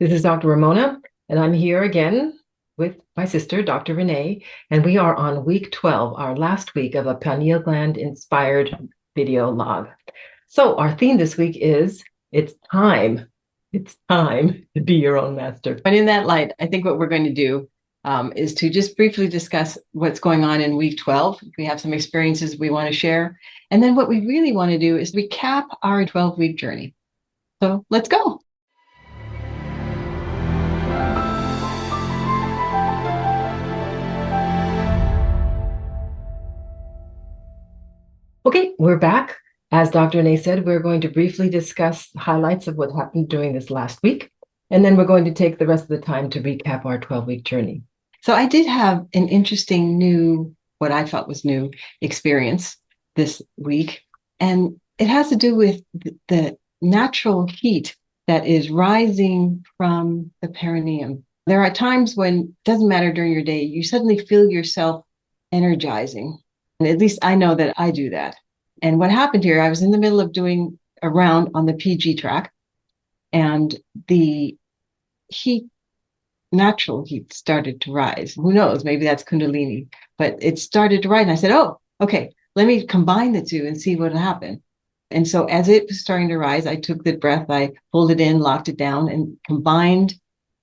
This is Dr. Ramona, and I'm here again with my sister, Dr. Renee, and we are on week 12, our last week of a pineal gland inspired video log. So our theme this week is it's time. It's time to be your own master. And in that light, I think what we're going to do is to just briefly discuss what's going on in week 12. We have some experiences we want to share. And then what we really want to do is recap our 12-week journey. So let's go. Okay, we're back. As Dr. Renee said, we're going to briefly discuss highlights of what happened during this last week, and then we're going to take the rest of the time to recap our 12-week journey. So I did have an interesting new, what I thought was new experience this week, and it has to do with the natural heat that is rising from the perineum. There are times when it doesn't matter during your day, you suddenly feel yourself energizing. And at least I know that I do that. And what happened here, I was in the middle of doing a round on the PG track, and the heat, natural heat, started to rise. Who knows? Maybe that's Kundalini, but it started to rise. And I said, oh, okay, let me combine the two and see what will happen. And so as it was starting to rise, I took the breath, I pulled it in, locked it down, and combined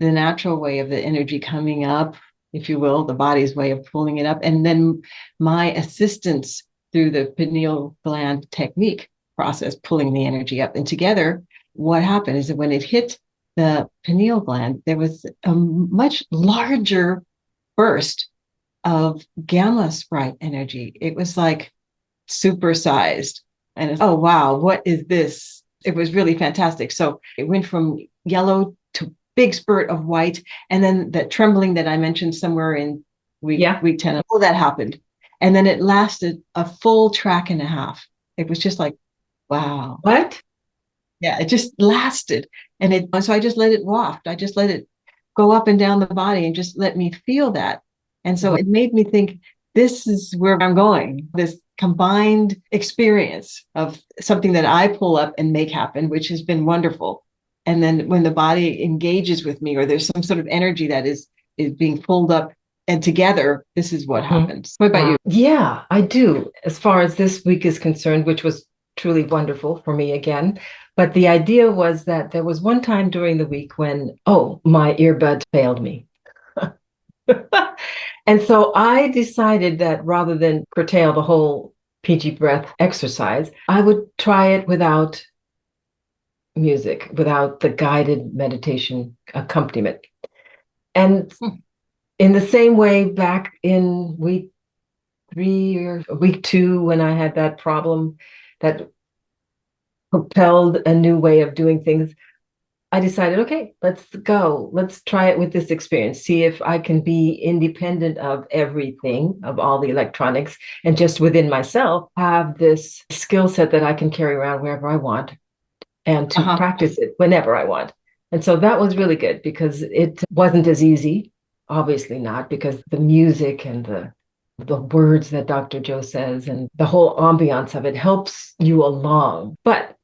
the natural way of the energy coming up, if you will, the body's way of pulling it up, and then my assistance through the pineal gland technique process, pulling the energy up. And together, what happened is that when it hit the pineal gland, there was a much larger burst of gamma sprite energy. It was like supersized. And oh, wow, what is this? It was really fantastic. So it went from yellow to big spurt of white. And then the trembling that I mentioned somewhere in week 10, all that happened. And then it lasted a full track and a half. It was just like, wow. What? Yeah, it just lasted. And so I just let it waft. I just let it go up and down the body and just let me feel that. And so it made me think, this is where I'm going, this combined experience of something that I pull up and make happen, which has been wonderful. And then when the body engages with me, or there's some sort of energy that is being pulled up, and together, this is what happens. What about you? Yeah, I do. As far as this week is concerned, which was truly wonderful for me again. But the idea was that there was one time during the week when, my earbud failed me. And so I decided that rather than curtail the whole PG breath exercise, I would try it without music, without the guided meditation accompaniment. And in the same way, back in week 3 or week 2, when I had that problem that propelled a new way of doing things, I decided, okay, let's go. Let's try it with this experience. See if I can be independent of everything, of all the electronics, and just within myself have this skill set that I can carry around wherever I want and to practice it whenever I want. And so that was really good because it wasn't as easy, obviously not, because the music and the words that Dr. Joe says and the whole ambiance of it helps you along. But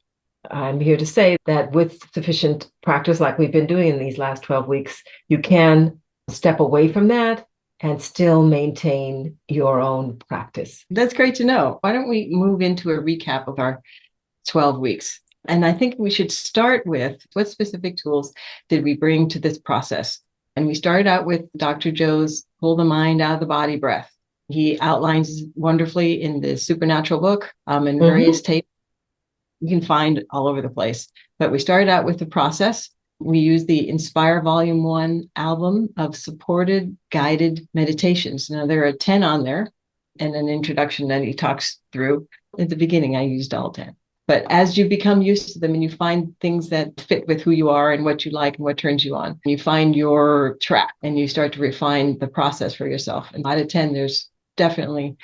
I'm here to say that with sufficient practice, like we've been doing in these last 12 weeks, you can step away from that and still maintain your own practice. That's great to know. Why don't we move into a recap of our 12 weeks? And I think we should start with what specific tools did we bring to this process? And we started out with Dr. Joe's Pull the Mind Out of the Body breath. He outlines wonderfully in the Supernatural book and various tapes. You can find all over the place. But we started out with the process. We used the Inspire Vol.1 album of supported guided meditations. Now, there are 10 on there and an introduction that he talks through. At the beginning, I used all 10. But as you become used to them and you find things that fit with who you are and what you like and what turns you on, you find your track and you start to refine the process for yourself. And out of 10, there's definitely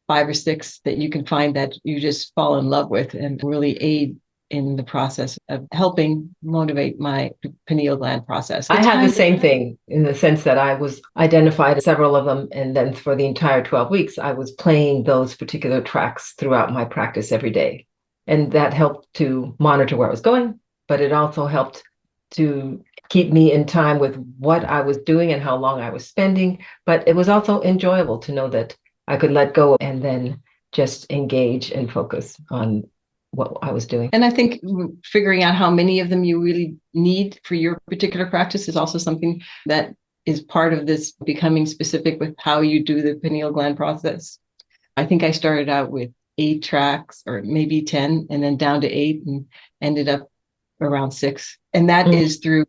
5 or 6 that you can find that you just fall in love with and really aid in the process of helping motivate my pineal gland process. I had the same thing in the sense that I was identified several of them. And then for the entire 12 weeks, I was playing those particular tracks throughout my practice every day. And that helped to monitor where I was going, but it also helped to keep me in time with what I was doing and how long I was spending. But it was also enjoyable to know that I could let go and then just engage and focus on what I was doing. And I think figuring out how many of them you really need for your particular practice is also something that is part of this becoming specific with how you do the pineal gland process. I think I started out with 8 tracks or maybe 10 and then down to 8 and ended up around 6. And that is through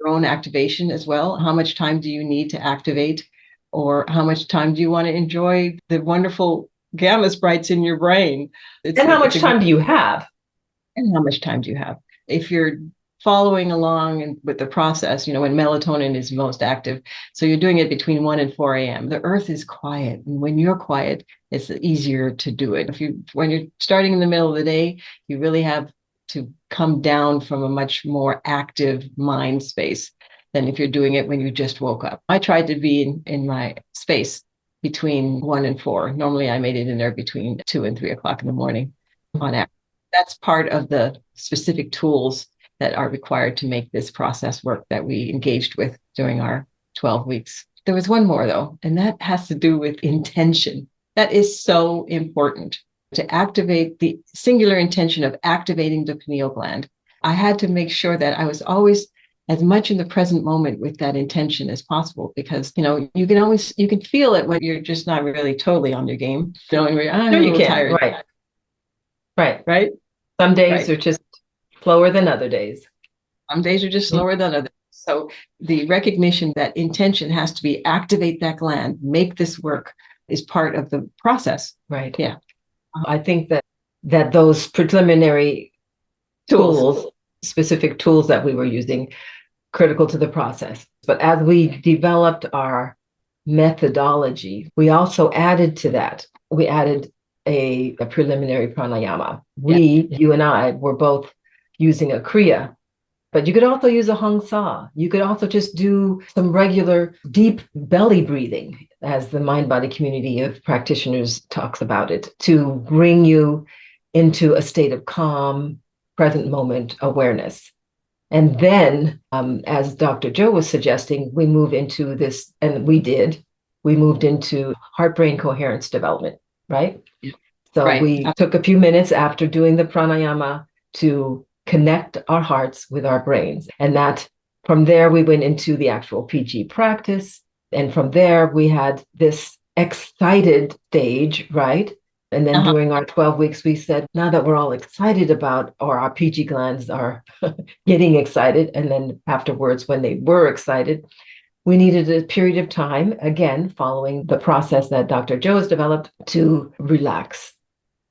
your own activation as well. How much time do you need to activate, or how much time do you want to enjoy the wonderful gamma sprites in your brain? And how much time do you have? And how much time do you have? If you're following along with the process, when melatonin is most active, so you're doing it between 1 and 4 a.m. The earth is quiet, and when you're quiet, it's easier to do it. When you're starting in the middle of the day, you really have to come down from a much more active mind space than if you're doing it when you just woke up. I tried to be in my space between 1 and 4. Normally I made it in there between 2 and 3 o'clock in the morning on average. That's part of the specific tools that are required to make this process work that we engaged with during our 12 weeks. There was one more though, and that has to do with intention. That is so important, to activate the singular intention of activating the pineal gland. I had to make sure that I was always as much in the present moment with that intention as possible, because you can feel it when you're just not really totally on your game. I'm Sure you can. tired. Right. Some days are just slower than other days. Some days are just slower than others. So the recognition that intention has to be activate that gland, make this work, is part of the process. Right. Yeah. I think that those preliminary tools, specific tools that we were using, critical to the process. But as we developed our methodology, we also added to that. We added a preliminary pranayama. You and I were both using a kriya, but you could also use a hung sa. You could also just do some regular deep belly breathing, as the mind-body community of practitioners talks about it, to bring you into a state of calm, present moment awareness. And then, as Dr. Joe was suggesting, we move into this, and we moved into heart-brain coherence development, right? So we took a few minutes after doing the pranayama to connect our hearts with our brains. And that from there, we went into the actual PG practice. And from there, we had this excited stage, right? And then during our 12 weeks, we said, now that we're all excited about, or our PG glands are getting excited, and then afterwards, when they were excited, we needed a period of time, again, following the process that Dr. Joe has developed, to relax,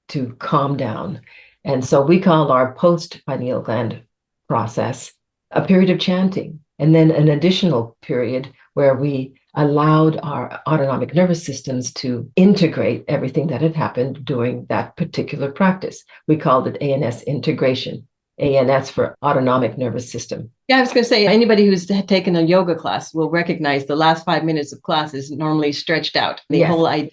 to calm down. And so we called our post-pineal gland process a period of chanting, and then an additional period where we allowed our autonomic nervous systems to integrate everything that had happened during that particular practice. We called it ANS integration. ANS for autonomic nervous system. Yeah, I was going to say, anybody who's taken a yoga class will recognize the last 5 minutes of class is normally stretched out. The whole idea,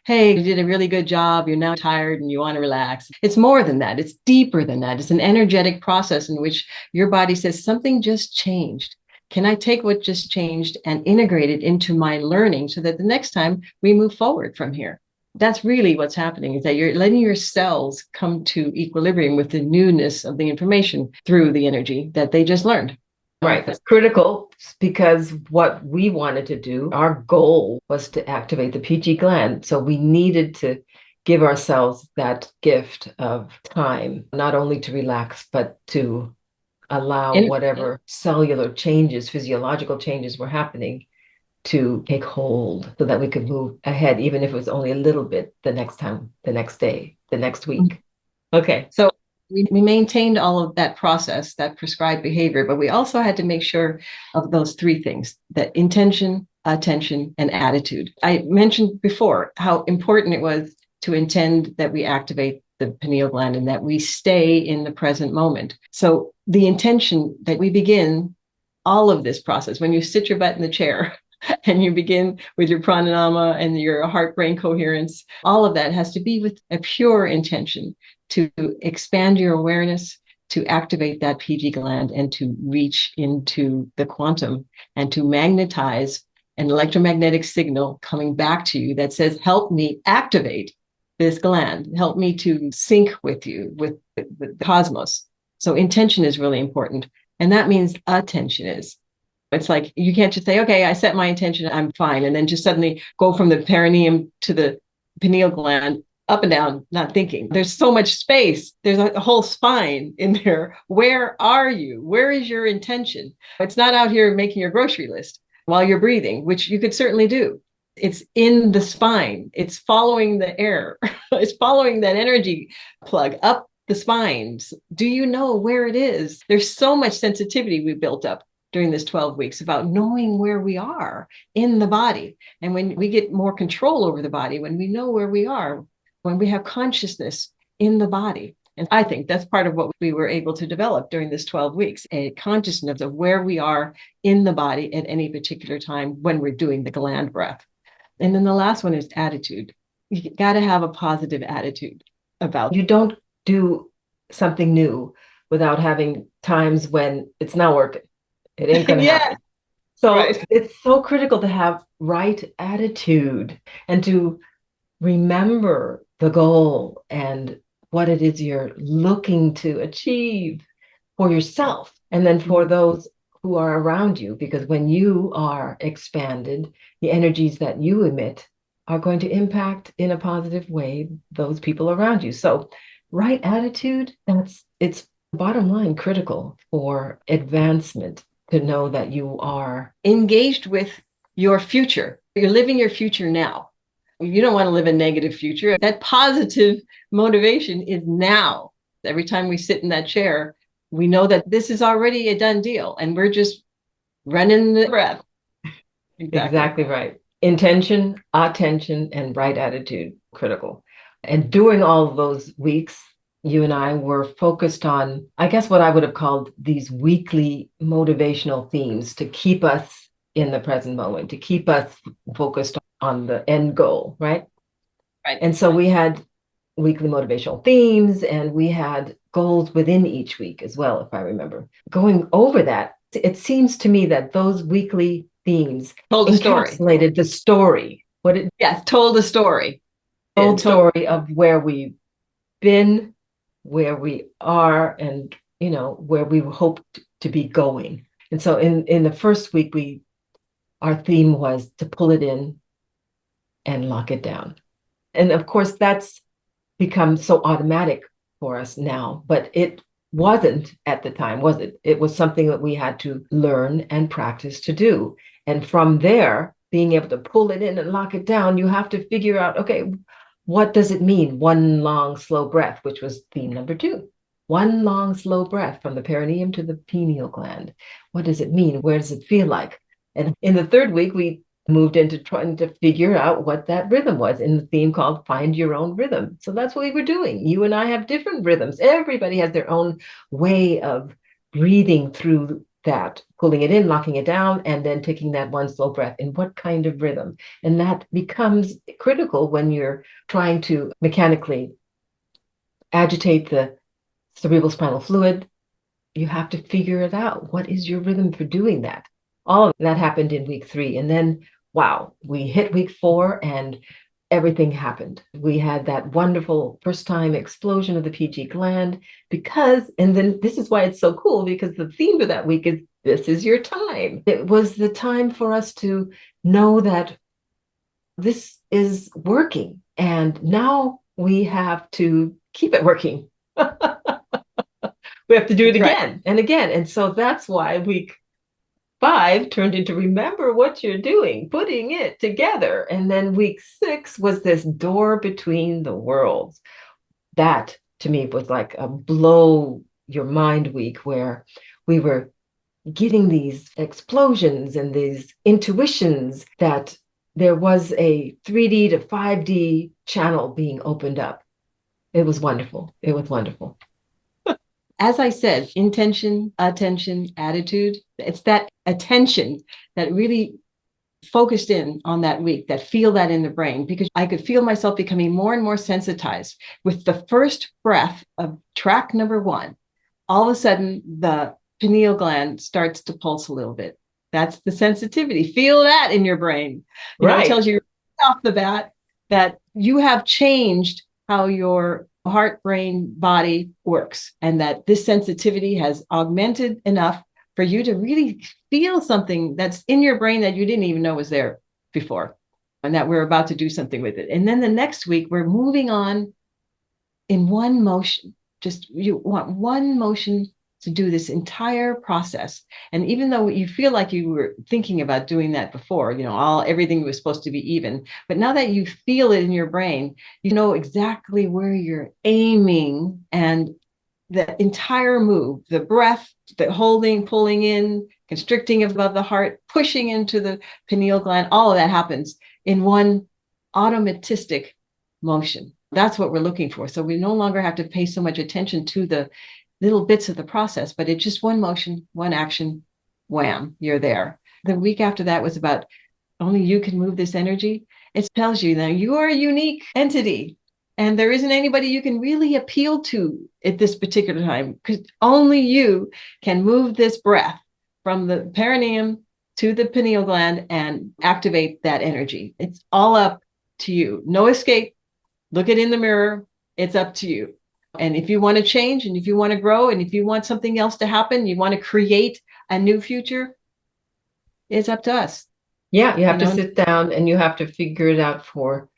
hey, you did a really good job, you're now tired and you want to relax. It's more than that. It's deeper than that. It's an energetic process in which your body says, something just changed. Can I take what just changed and integrate it into my learning so that the next time we move forward from here? That's really what's happening, is that you're letting your cells come to equilibrium with the newness of the information through the energy that they just learned. Right. That's critical, because what we wanted to do, our goal was to activate the PG gland. So we needed to give ourselves that gift of time, not only to relax, but to allow whatever cellular changes, physiological changes were happening to take hold, so that we could move ahead, even if it was only a little bit the next time, the next day, the next week. Okay. So we maintained all of that process, that prescribed behavior, but we also had to make sure of those 3 things: that intention, attention, and attitude. I mentioned before how important it was to intend that we activate the pineal gland and that we stay in the present moment. So the intention that we begin all of this process, when you sit your butt in the chair and you begin with your pranayama and your heart-brain coherence, all of that has to be with a pure intention to expand your awareness, to activate that PG gland and to reach into the quantum and to magnetize an electromagnetic signal coming back to you that says, help me activate this gland, help me to sync with you, with the cosmos. So intention is really important. And that means attention is. It's like, you can't just say, okay, I set my intention, I'm fine. And then just suddenly go from the perineum to the pineal gland, up and down, not thinking. There's so much space. There's a whole spine in there. Where are you? Where is your intention? It's not out here making your grocery list while you're breathing, which you could certainly do. It's in the spine. It's following the air. It's following that energy plug up the spines. Do you know where it is? There's so much sensitivity we built up during this 12 weeks about knowing where we are in the body. And when we get more control over the body, when we know where we are, when we have consciousness in the body. And I think that's part of what we were able to develop during this 12 weeks, a consciousness of where we are in the body at any particular time when we're doing the gland breath. And then the last one is attitude. You got to have a positive attitude about. You don't do something new without having times when it's not working. It ain't going to happen. So right. It's so critical to have right attitude and to remember the goal and what it is you're looking to achieve for yourself and then for those who are around you, because when you are expanded, the energies that you emit are going to impact in a positive way those people around you. So right attitude, it's bottom line critical for advancement, to know that you are engaged with your future. You're living your future now. You don't want to live a negative future. That positive motivation is now. Every time we sit in that chair, we know that this is already a done deal and we're just running the breath. Exactly right. Intention, attention, and right attitude, critical. And during all of those weeks, you and I were focused on, I guess, what I would have called these weekly motivational themes to keep us in the present moment, to keep us focused on the end goal, right? Right. And so we had weekly motivational themes and we had goals within each week as well, if I remember. Going over that, it seems to me that those weekly themes told the story. Encapsulated the story. Told the story. Told story of where we've been, where we are, and where we hoped to be going. And so in the first week, our theme was to pull it in and lock it down. And of course, that's become so automatic for us now, but it wasn't at the time, was it? It was something that we had to learn and practice to do. And from there, being able to pull it in and lock it down, you have to figure out, okay, what does it mean? One long, slow breath, which was theme number 2. One long, slow breath from the perineum to the pineal gland. What does it mean? Where does it feel like? And in the third week, we moved into trying to figure out what that rhythm was in the theme called Find Your Own Rhythm. So that's what we were doing. You and I have different rhythms. Everybody has their own way of breathing through that, pulling it in, locking it down, and then taking that one slow breath in what kind of rhythm. And that becomes critical when you're trying to mechanically agitate the cerebral spinal fluid. You have to figure it out. What is your rhythm for doing that? All of that happened in week 3. And then, wow, we hit week 4 and everything happened. We had that wonderful first time explosion of the PG gland and then this is why it's so cool, because the theme for that week is, this is your time. It was the time for us to know that this is working. And now we have to keep it working. We have to do it again and again. And so that's why week 5 turned into remember what you're doing, putting it together. And then week 6 was this door between the worlds. That to me was like a blow your mind week, where we were getting these explosions and these intuitions that there was a 3D to 5D channel being opened up. It was wonderful. It was wonderful. As I said, intention, attention, attitude, it's that attention that really focused in on that week, that feel that in the brain, because I could feel myself becoming more and more sensitized with the first breath of track number 1. all of a sudden the pineal gland starts to pulse a little bit. That's the sensitivity. Feel that in your brain. It tells you off the bat that you have changed how your heart, brain, body works, and that this sensitivity has augmented enough for you to really feel something that's in your brain that you didn't even know was there before, and that we're about to do something with it. And then the next week, we're moving on in one motion. Just you want one motion to do this entire process. And even though you feel like you were thinking about doing that before, everything was supposed to be even, but now that you feel it in your brain, you know exactly where you're aiming, and the entire move, the breath, the holding, pulling in, constricting above the heart, pushing into the pineal gland, all of that happens in one automatistic motion. That's what we're looking for. So we no longer have to pay so much attention to the little bits of the process, but it's just one motion, one action, wham, you're there. The week after that was about only you can move this energy. It tells you that you are a unique entity, and there isn't anybody you can really appeal to at this particular time, because only you can move this breath from the perineum to the pineal gland and activate that energy. It's all up to you. No escape. Look it in the mirror. It's up to you. And if you want to change, and if you want to grow, and if you want something else to happen, you want to create a new future, it's up to us. Yeah, you have to sit down and you have to figure it out for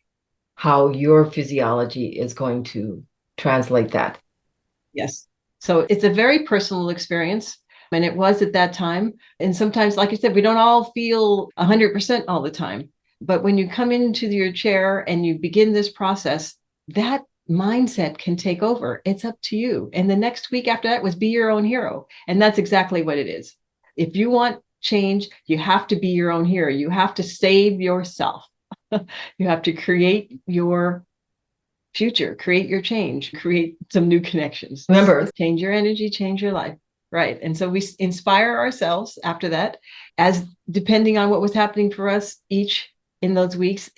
how your physiology is going to translate that. Yes. So it's a very personal experience. And it was at that time. And sometimes, like I said, we don't all feel 100% all the time. But when you come into your chair and you begin this process, that mindset can take over. It's up to you. And the next week after that was be your own hero. And that's exactly what it is. If you want change, you have to be your own hero. You have to save yourself. You have to create your future, create your change, create some new connections. Remember, change your energy, change your life. Right. And so we inspire ourselves after that, as depending on what was happening for us each in those weeks,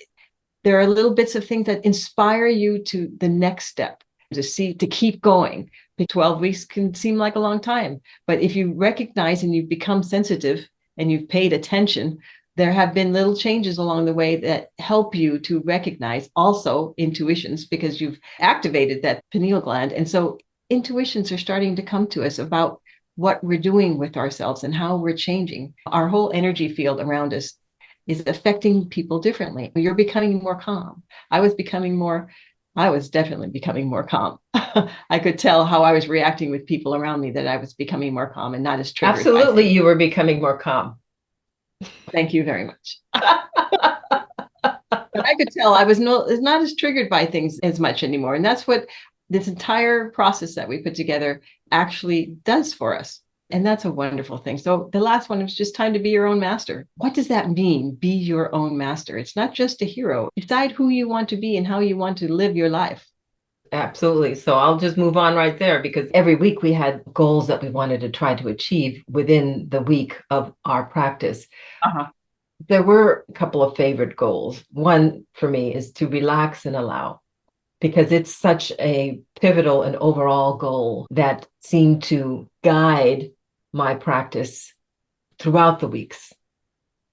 there are little bits of things that inspire you to the next step, to keep going. The 12 weeks can seem like a long time, but if you recognize and you've become sensitive and you've paid attention, there have been little changes along the way that help you to recognize also intuitions, because you've activated that pineal gland. And so intuitions are starting to come to us about what we're doing with ourselves and how we're changing. Our whole energy field around us is affecting people differently. You're becoming more calm. I was definitely becoming more calm. I could tell how I was reacting with people around me, that I was becoming more calm and not as triggered. Absolutely, you were becoming more calm. Thank you very much. But I could tell I was not as triggered by things as much anymore. And that's what this entire process that we put together actually does for us. And that's a wonderful thing. So the last one was just time to be your own master. What does that mean? Be your own master. It's not just a hero. Decide who you want to be and how you want to live your life. Absolutely. So I'll just move on right there, because every week we had goals that we wanted to try to achieve within the week of our practice. There were a couple of favorite goals. One for me is to relax and allow, because it's such a pivotal and overall goal that seemed to guide my practice throughout the weeks,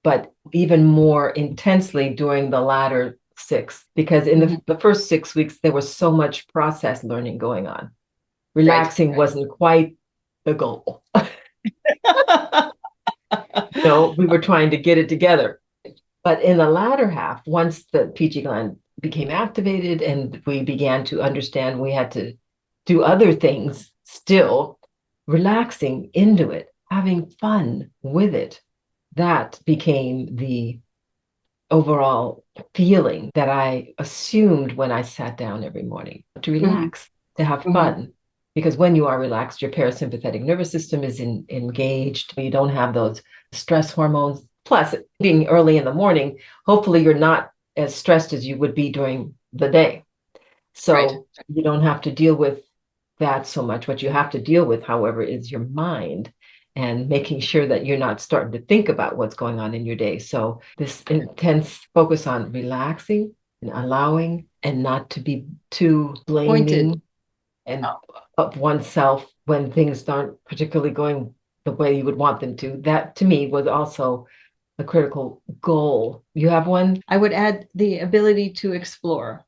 but even more intensely during the latter 6, because in the first 6 weeks, there was so much process learning going on. Relaxing wasn't quite the goal. We were trying to get it together. But in the latter half, once the PG gland became activated and we began to understand we had to do other things, still relaxing into it, having fun with it, that became the overall feeling that I assumed when I sat down every morning, to relax, to have fun. Because when you are relaxed, your parasympathetic nervous system is engaged. You don't have those stress hormones. Plus, being early in the morning, hopefully you're not as stressed as you would be during the day. So you don't have to deal with that so much. What you have to deal with, however, is your mind, and making sure that you're not starting to think about what's going on in your day. So this intense focus on relaxing and allowing, and not to be too blaming and of oneself when things aren't particularly going the way you would want them to. That to me was also a critical goal. You have one? I would add the ability to explore.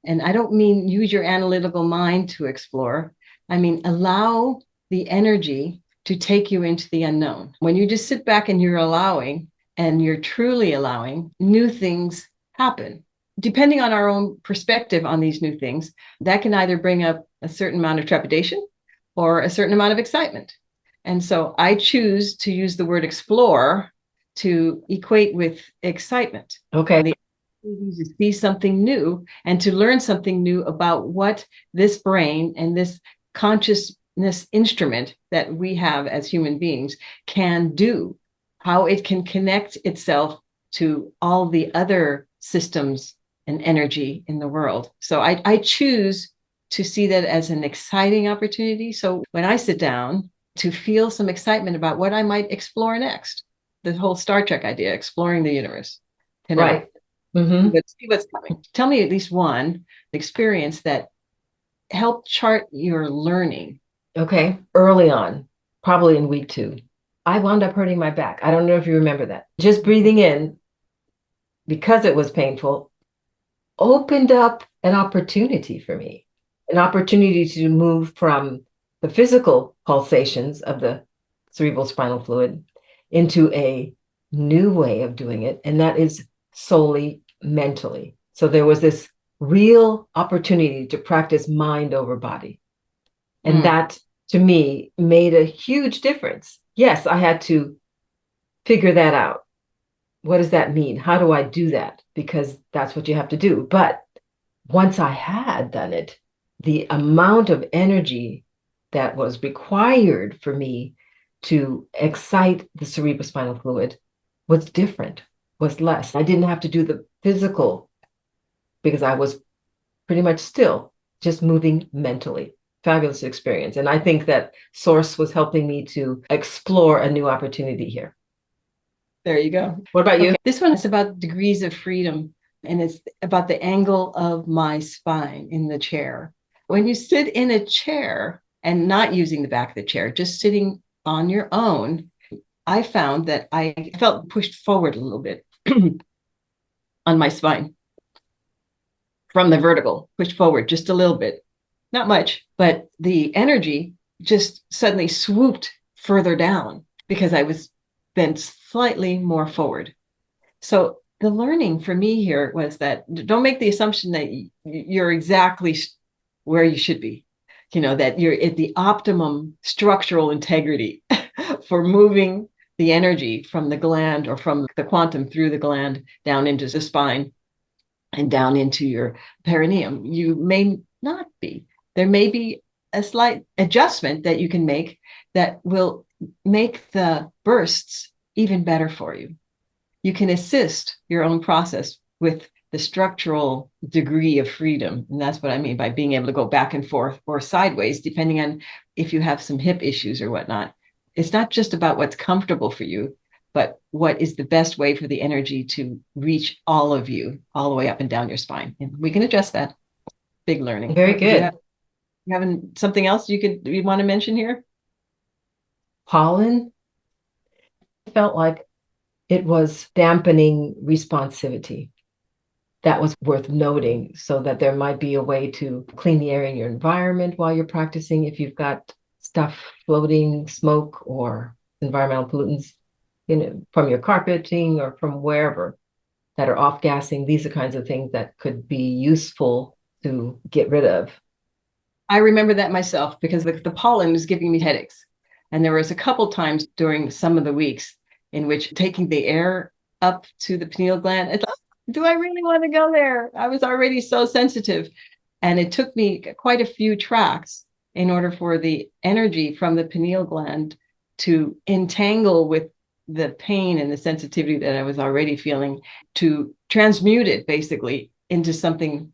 And I don't mean use your analytical mind to explore. I mean, allow the energy to take you into the unknown. When you just sit back and you're allowing, and you're truly allowing, new things happen. Depending on our own perspective on these new things, that can either bring up a certain amount of trepidation or a certain amount of excitement. And so I choose to use the word explore to equate with excitement. Okay. To see something new and to learn something new about what this brain and this consciousness instrument that we have as human beings can do, how it can connect itself to all the other systems and energy in the world. So I choose to see that as an exciting opportunity. So when I sit down to feel some excitement about what I might explore next, the whole Star Trek idea, exploring the universe. Right. Mm-hmm. See what's coming. Tell me at least one experience that helped chart your learning. Okay. Early on, probably in week 2, I wound up hurting my back. I don't know if you remember that. Just breathing in, because it was painful, opened up an opportunity for me, an opportunity to move from the physical pulsations of the cerebral spinal fluid into a new way of doing it. And that is solely mentally. So there was this real opportunity to practice mind over body. And that to me made a huge difference. Yes, I had to figure that out. What does that mean? How do I do that? Because that's what you have to do. But once I had done it, the amount of energy that was required for me to excite the cerebrospinal fluid was different, was less. I didn't have to do the physical because I was pretty much still just moving mentally. Fabulous experience. And I think that Source was helping me to explore a new opportunity here. There you go. What about you? This one is about degrees of freedom, and it's about the angle of my spine in the chair. When you sit in a chair and not using the back of the chair, just sitting on your own, I found that I felt pushed forward a little bit on my spine from the vertical, pushed forward just a little bit, not much, but the energy just suddenly swooped further down because I was bent slightly more forward. So the learning for me here was that don't make the assumption that you're exactly where you should be, that you're at the optimum structural integrity for moving the energy from the gland or from the quantum through the gland down into the spine and down into your perineum. You may not be. There may be a slight adjustment that you can make that will make the bursts even better for you. You can assist your own process with the structural degree of freedom. And that's what I mean by being able to go back and forth or sideways, depending on if you have some hip issues or whatnot. It's not just about what's comfortable for you, but what is the best way for the energy to reach all of you, all the way up and down your spine. And we can adjust that. Big learning. Very good. You having something else you want to mention here? Pollen felt like it was dampening responsivity. That was worth noting, so that there might be a way to clean the air in your environment while you're practicing. If you've got stuff floating, smoke or environmental pollutants, from your carpeting or from wherever that are off-gassing, these are kinds of things that could be useful to get rid of. I remember that myself because the pollen was giving me headaches. And there was a couple times during some of the weeks in which taking the air up to the pineal gland, I thought, do I really want to go there? I was already so sensitive. And it took me quite a few tracks in order for the energy from the pineal gland to entangle with the pain and the sensitivity that I was already feeling, to transmute it basically into something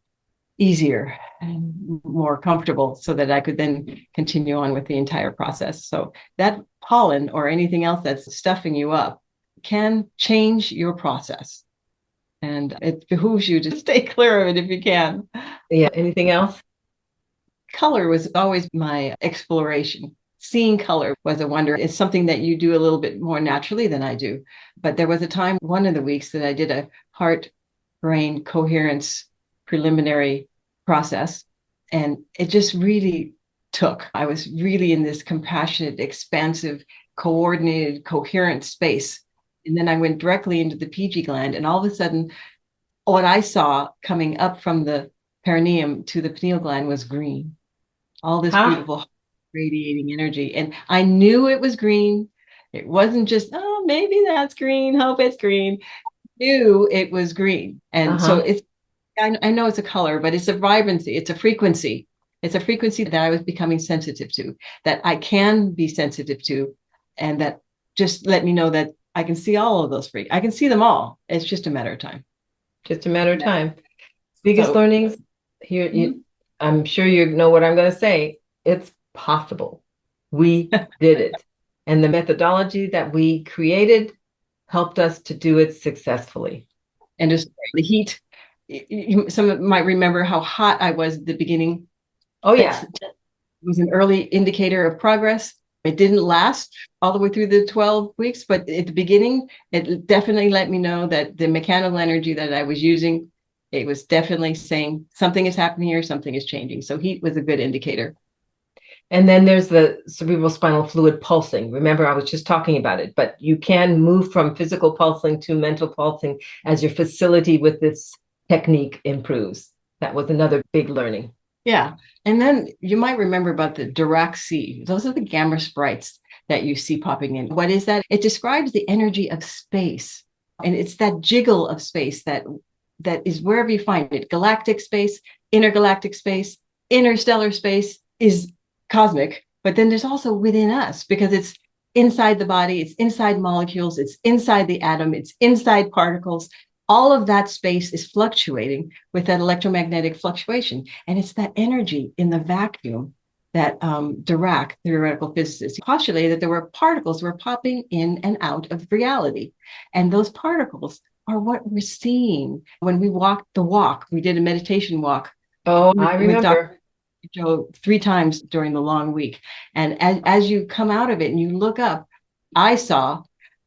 easier and more comfortable so that I could then continue on with the entire process. So that pollen or anything else that's stuffing you up can change your process. And it behooves you to stay clear of it if you can. Yeah. Anything else? color was always my exploration. Seeing color was a wonder. It's something that you do a little bit more naturally than I do. But there was a time, one of the weeks, that I did a heart brain coherence preliminary process. And it just really took. I was really in this compassionate, expansive, coordinated, coherent space. And then I went directly into the PG gland. And all of a sudden, what I saw coming up from the perineum to the pineal gland was green. All this Huh? beautiful radiating energy. And I knew it was green. It wasn't just, oh, maybe that's green. Hope it's green. I knew it was green. And so Uh-huh. it's, I know it's a color, but it's a vibrancy, it's a frequency. It's a frequency that I was becoming sensitive to, that I can be sensitive to, and that just let me know that I can see all of those I can see them all. It's just a matter of time. Just a matter of time. Biggest So, learnings here, mhm. I'm sure you know what I'm going to say. It's possible. We did it. And the methodology that we created helped us to do it successfully. And just the heat. Some might remember how hot I was at the beginning. Oh, That's yeah. was an early indicator of progress. It didn't last all the way through the 12 weeks, but at the beginning, it definitely let me know that the mechanical energy that I was using, it was definitely saying something is happening here, something is changing. So heat was a good indicator. And then there's the cerebral spinal fluid pulsing. Remember, I was just talking about it, but you can move from physical pulsing to mental pulsing as your facility with this technique improves. That was another big learning. Yeah. And then you might remember about the Dirac C. Those are the gamma sprites that you see popping in. What is that? It describes the energy of space. And it's that jiggle of space that is wherever you find it. Galactic space, intergalactic space, interstellar space is cosmic, but then there's also within us because it's inside the body, it's inside molecules, it's inside the atom, it's inside particles. All of that space is fluctuating with that electromagnetic fluctuation. And it's that energy in the vacuum that Dirac, theoretical physicist, postulated that there were particles were popping in and out of reality. And those particles are what we're seeing when we walk the walk. We did a meditation walk Oh, I with Dr. remember. Joe 3 times during the long week. And as you come out of it and you look up, I saw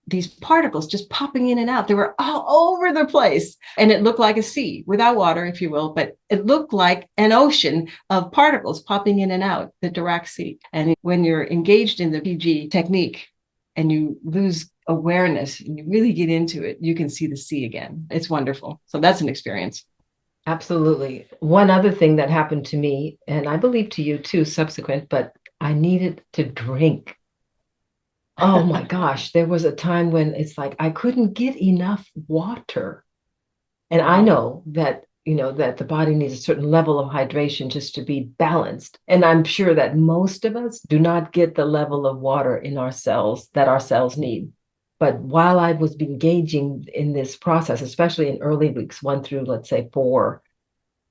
these particles just popping in and out. They were all over the place. And it looked like a sea without water, if you will, but it looked like an ocean of particles popping in and out, the Dirac Sea. And when you're engaged in the PG technique and you lose awareness and you really get into it, you can see the sea again. It's wonderful. So that's an experience. Absolutely. One other thing that happened to me, and I believe to you too, subsequent, but I needed to drink. Oh my gosh, there was a time when it's like I couldn't get enough water. And I Wow. know that, that the body needs a certain level of hydration just to be balanced. And I'm sure that most of us do not get the level of water in our cells that our cells need. But while I was engaging in this process, especially in early weeks, 1 through, let's say, 4,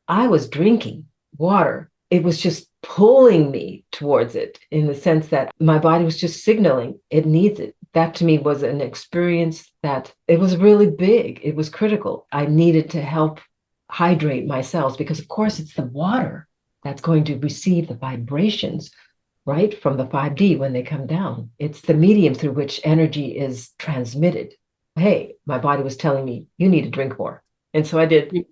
I was drinking water. It was just pulling me towards it in the sense that my body was just signaling it needs it. That to me was an experience that it was really big. It was critical. I needed to help hydrate my cells because, of course, it's the water that's going to receive the vibrations right from the 5D when they come down. It's the medium through which energy is transmitted. Hey, my body was telling me, you need to drink more. And so I did.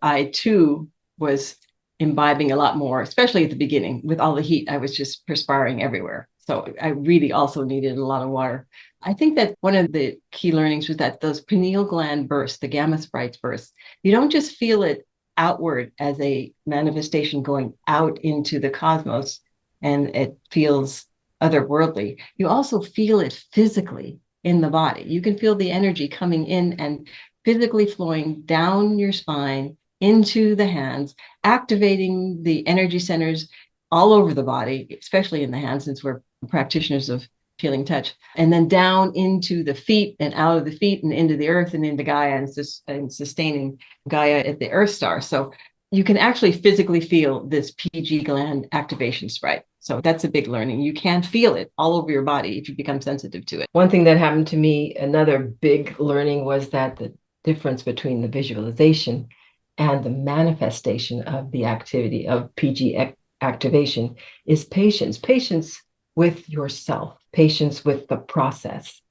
I too was imbibing a lot more, especially at the beginning with all the heat. I was just perspiring everywhere. So I really also needed a lot of water. I think that one of the key learnings was that those pineal gland bursts, the gamma sprites bursts, you don't just feel it outward as a manifestation going out into the cosmos and it feels otherworldly. You also feel it physically in the body. You can feel the energy coming in and physically flowing down your spine into the hands, activating the energy centers all over the body, especially in the hands, since we're practitioners of feeling touch, and then down into the feet and out of the feet and into the earth and into Gaia and sustaining Gaia at the Earth star. So you can actually physically feel this PG gland activation sprite. So that's a big learning. You can feel it all over your body if you become sensitive to it. One thing that happened to me, another big learning was that the difference between the visualization and the manifestation of the activity of PG activation is patience. Patience with yourself, patience with the process,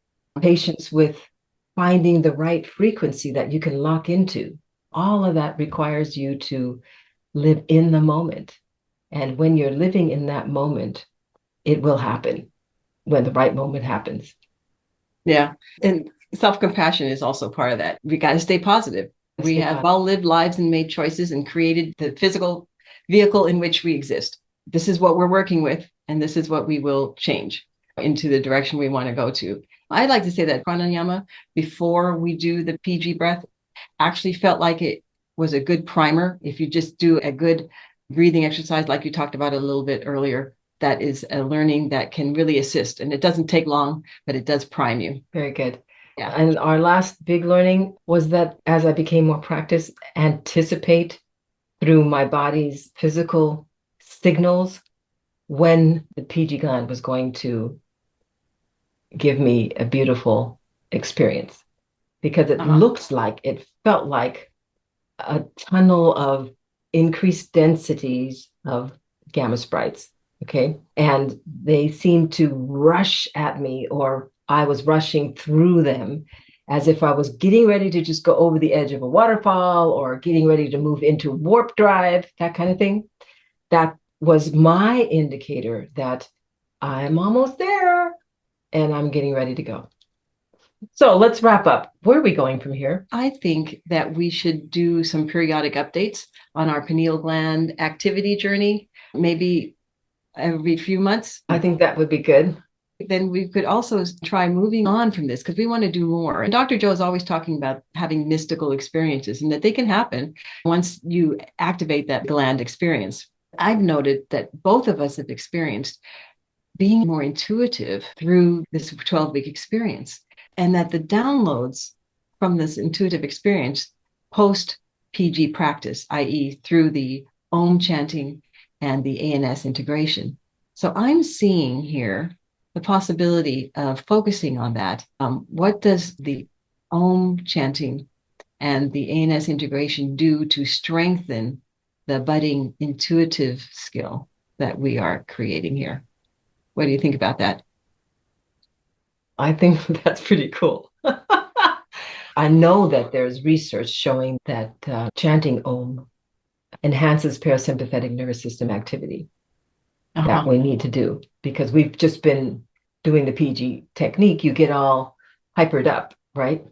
patience with finding the right frequency that you can lock into. All of that requires you to live in the moment. And when you're living in that moment, it will happen when the right moment happens. Yeah. And self-compassion is also part of that. We got to stay positive. We have all lived lives and made choices and created the physical vehicle in which we exist. This is what we're working with, and this is what we will change into the direction we want to go to. I'd like to say that pranayama, before we do the PG breath, actually felt like it was a good primer. If you just do a good breathing exercise, like you talked about a little bit earlier, that is a learning that can really assist. And it doesn't take long, but it does prime you. Very good. Yeah. And our last big learning was that as I became more practiced, anticipate through my body's physical signals when the PG gland was going to give me a beautiful experience. Because it felt like a tunnel of increased densities of gamma sprites. Okay. And they seemed to rush at me, or I was rushing through them as if I was getting ready to just go over the edge of a waterfall or getting ready to move into warp drive, that kind of thing. That was my indicator that I'm almost there and I'm getting ready to go. So let's wrap up. Where are we going from here? I think that we should do some periodic updates on our pineal gland activity journey, maybe every few months. I think that would be good. Then we could also try moving on from this because we want to do more. And Dr. Joe is always talking about having mystical experiences and that they can happen once you activate that gland experience. I've noted that both of us have experienced being more intuitive through this 12-week experience, and that the downloads from this intuitive experience post PG practice, i.e., through the Om chanting and the ANS integration. So I'm seeing here the possibility of focusing on that. What does the Om chanting and the ANS integration do to strengthen the budding intuitive skill that we are creating here? What do you think about that? I think that's pretty cool. I know that there's research showing that chanting Om enhances parasympathetic nervous system activity. That we need to do because we've just been doing the PG technique. You get all hypered up, right?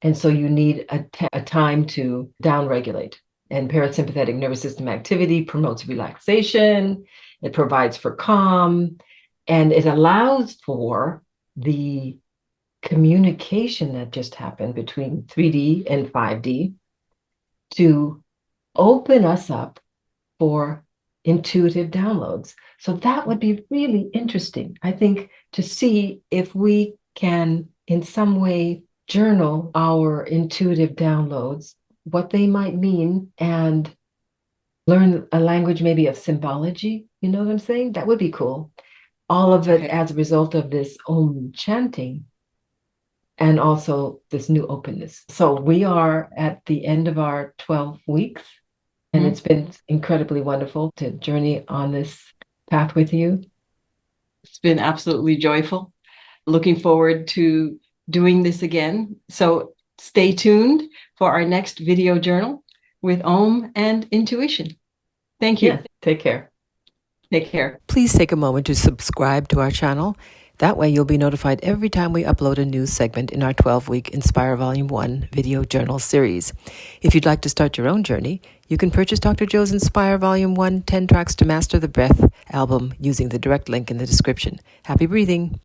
And so you need a time to downregulate. And parasympathetic nervous system activity promotes relaxation. It provides for calm, and it allows for the communication that just happened between 3D and 5D to open us up for intuitive downloads. So that would be really interesting, I think, to see if we can in some way journal our intuitive downloads, what they might mean, and learn a language maybe of symbology. You know what I'm saying? That would be cool. All of it as a result of this Om chanting and also this new openness. So we are at the end of our 12 weeks. And it's been incredibly wonderful to journey on this path with you. It's been absolutely joyful. Looking forward to doing this again. So stay tuned for our next video journal with Om and intuition. Thank you. Yeah, take care. Take care. Please take a moment to subscribe to our channel. That way you'll be notified every time we upload a new segment in our 12-week Inspire Volume 1 video journal series. If you'd like to start your own journey, you can purchase Dr. Joe's Inspire Volume 1 10 Tracks to Master the Breath album using the direct link in the description. Happy breathing!